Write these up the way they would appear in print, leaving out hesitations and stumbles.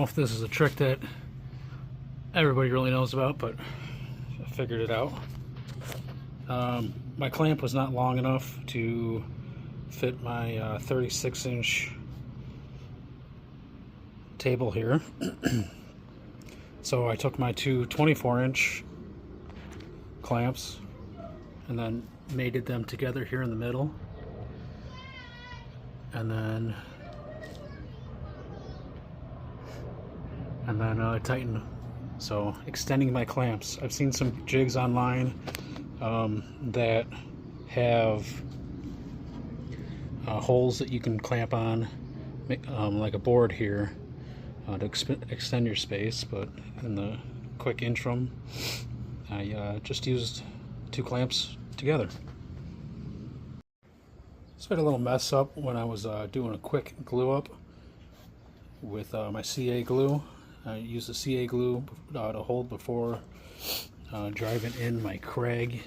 if this is a trick that everybody really knows about, but I figured it out. My clamp was not long enough to fit my 36-inch table here. So I took my two 24-inch clamps and then mated them together here in the middle, and then I tightened. So extending my clamps. I've seen some jigs online that have holes that you can clamp on, like a board here, to extend your space. But in the quick interim, I just used two clamps together. So I had a little mess up when I was doing a quick glue up with my CA glue. I used the CA glue to hold before driving in my Craig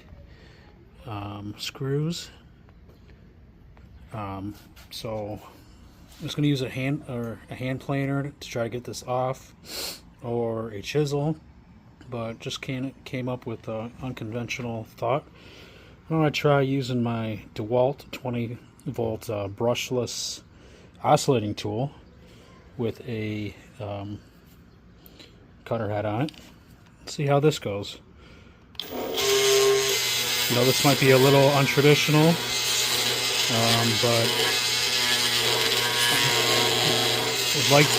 screws. So I'm just going to use a hand planer to try to get this off, or a chisel, but just came up with an unconventional thought. I'm going to try using my Dewalt 20-volt brushless oscillating tool with a cutter head on it. Let's see how this goes. You know, this might be a little untraditional, but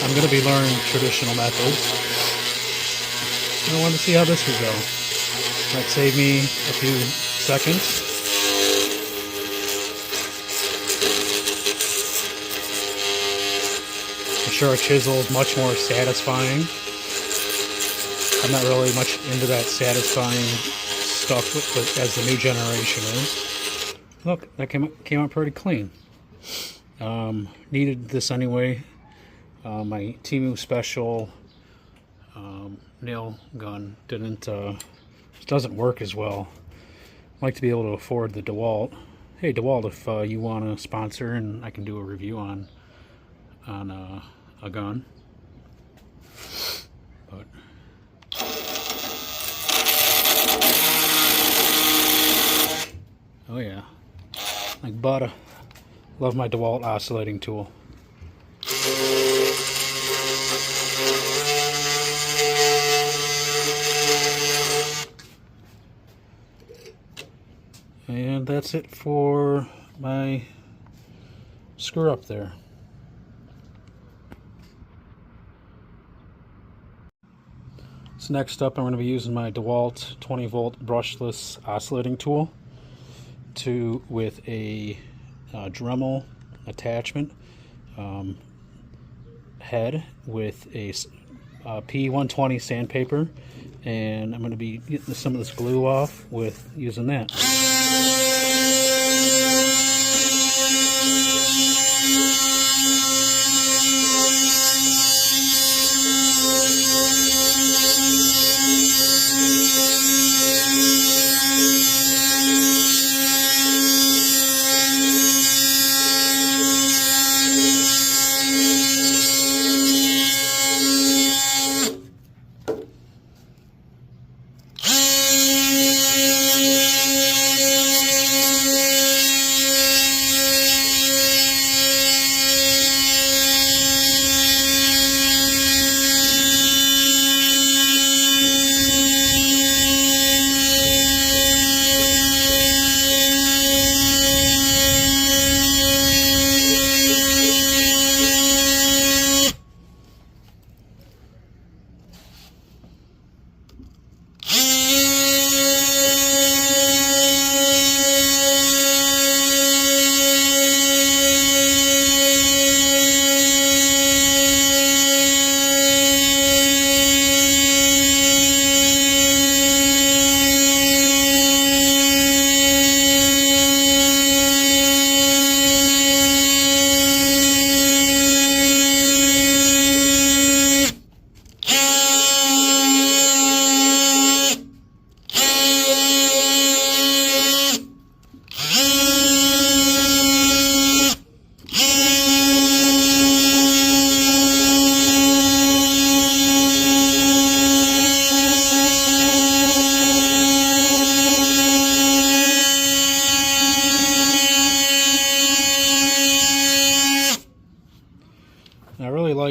I'm going to be learning traditional methods. I want to see how this will go. Might save me a few seconds. I'm sure a chisel is much more satisfying. I'm not really much into that satisfying stuff as the new generation is. Look, that came out pretty clean. Needed this anyway. My Temu Special nail gun doesn't work as well. I'd like to be able to afford the Dewalt. Hey Dewalt, if you want to sponsor and I can do a review on a gun. But oh yeah, like butter. Love my Dewalt oscillating tool. And that's it for my screw up there. So next up, I'm going to be using my Dewalt 20-volt brushless oscillating tool with a Dremel attachment head with a P120 sandpaper, and I'm going to be getting some of this glue off with using that.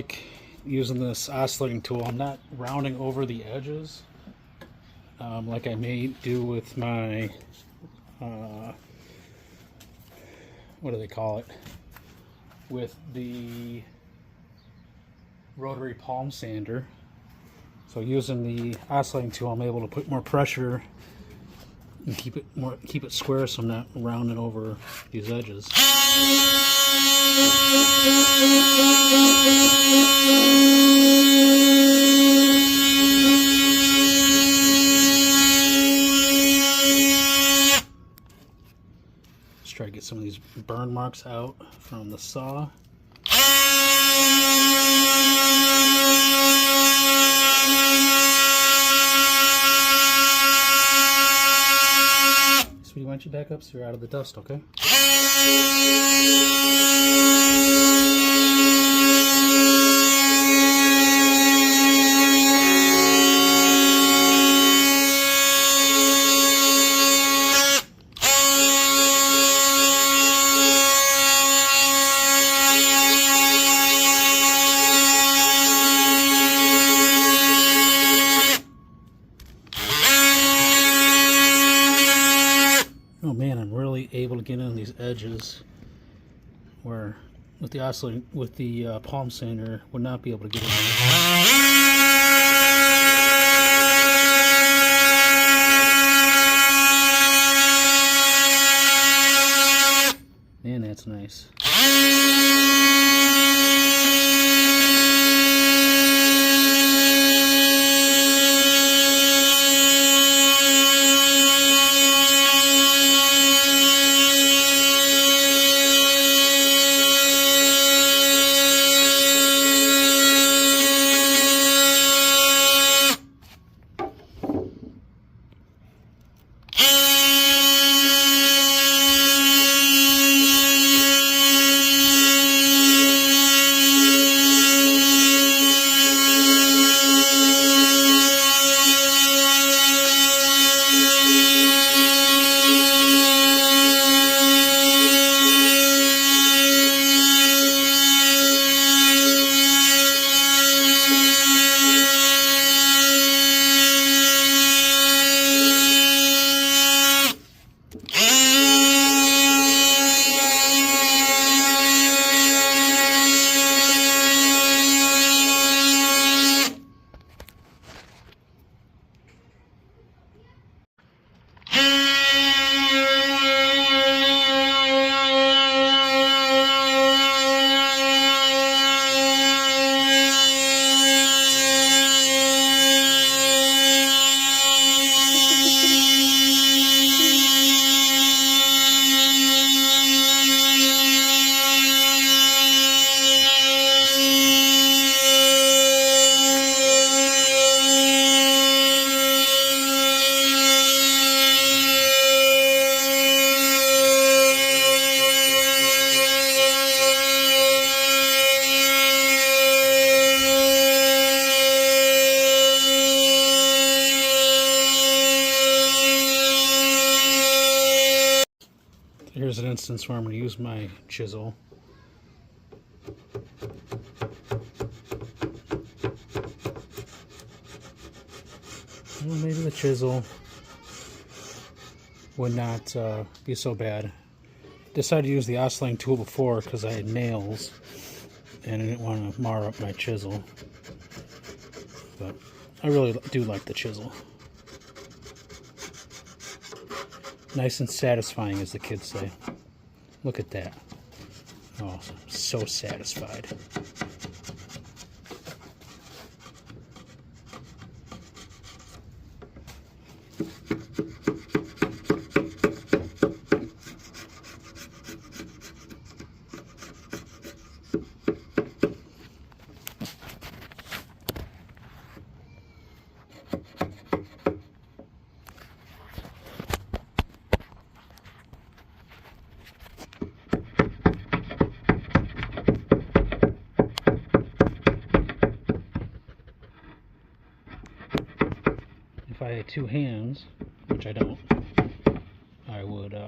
like using this oscillating tool. I'm not rounding over the edges like I may do with my what do they call it, with the rotary palm sander. So using the oscillating tool, I'm able to put more pressure and keep it square, so I'm not rounding over these edges. Let's try to get some of these burn marks out from the saw. Sweetie, why don't you back up so you're out of the dust, okay? Oh man, I'm really able to get in these edges where with the oscillating, with the palm sander, would not be able to get in there. Man, that's nice. Here's an instance where I'm going to use my chisel. Well, maybe the chisel would not be so bad. Decided to use the oscillating tool before because I had nails and I didn't want to mar up my chisel. But I really do like the chisel. Nice and satisfying, as the kids say. Look at that. Oh, so satisfied. If I had two hands, which I don't, I would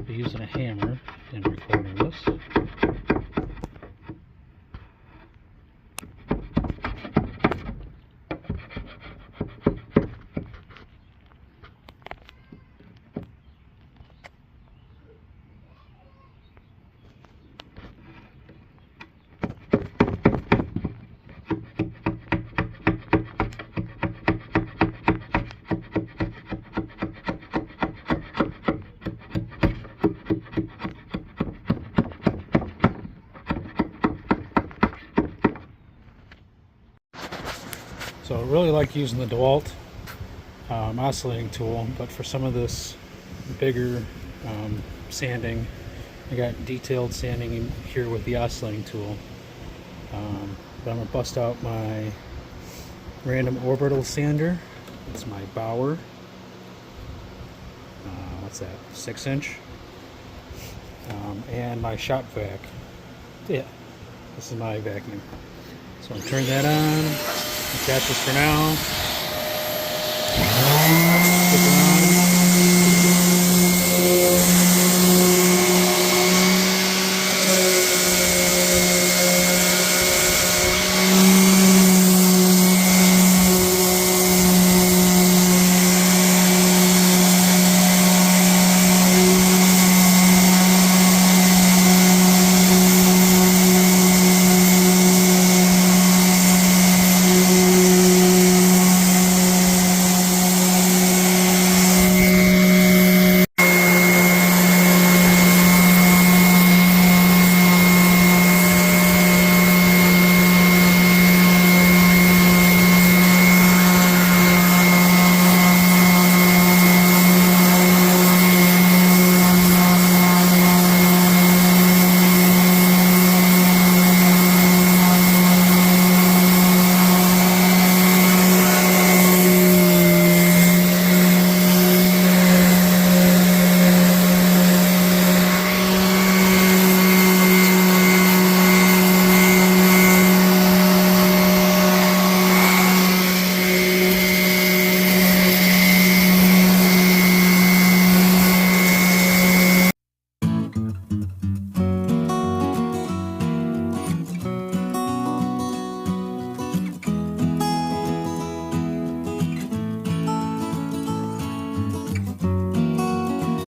be using a hammer and recording this. really like using the Dewalt oscillating tool, but for some of this bigger sanding, I got detailed sanding in here with the oscillating tool. But I'm going to bust out my random orbital sander. It's my Bauer. What's that? 6-inch. And my shop vac. Yeah, this is my vacuum. So I'm going to turn that on. Attach this for now.